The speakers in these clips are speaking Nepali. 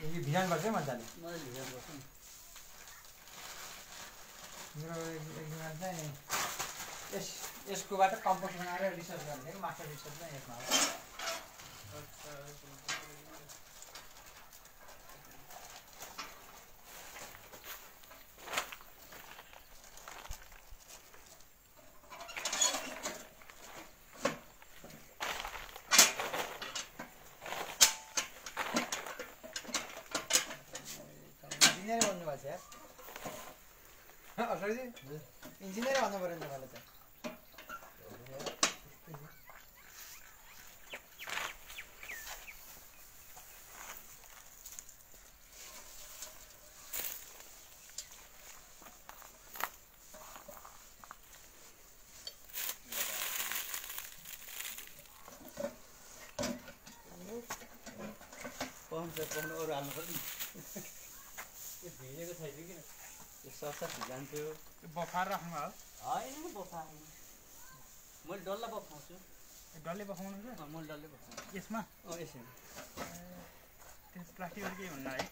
यो भिजान गर्छ मजाले मैले भिजान गर्छु नि मेरो एकजना चाहिँ यसकोबाट कम्पोस्ट बनाएर रिसर्च गर्ने मास्टर रिसर्च चाहिँ यसमा हो इन्जिनियर भन्नुभएको छ यार सरजी इन्जिनियर भन्नु पऱ्यो नि तपाईँले त पाउनु अरू हाल्नु पर्यो नि यो भिजेको छैन किन यो ससा भिजान्थ्यो बफार राख्नु हो होइन बफार मैले डल्ला बफाउँछु डल्ले बफाउनु छ मैले डल्लै बफाउँछु यसमा यसमा त्यस प्लास्टिकहरू केही हुन्न है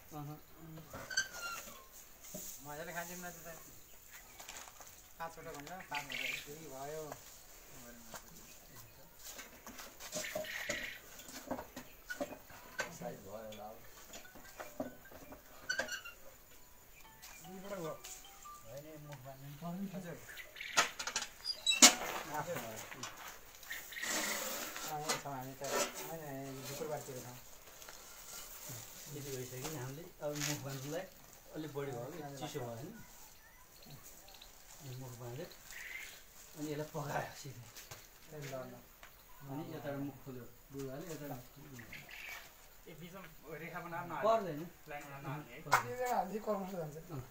मजाले खान्छौँ न त्यो त 5 वटा भन्दा 5 वटा फेरि भयो साइज भयो होला दुईवटा भयो होइन मुख बाँध्नु हजुर हामी त होइन शुक्रबारतिर छौँ यति भइसक्यो नि हामीले अब मुख बाँध्नुलाई अलिक बढी भयो कि चिसो भयो होइन मुख बाँध्यो अनि यसलाई पकायो सिधै अनि यताबाट मुख खोल्यो दुध हाल्यो यता ए बिचमा रेखा बनाएर पर्दैन लाइन बनाएर पर्दैन। हाल्ने है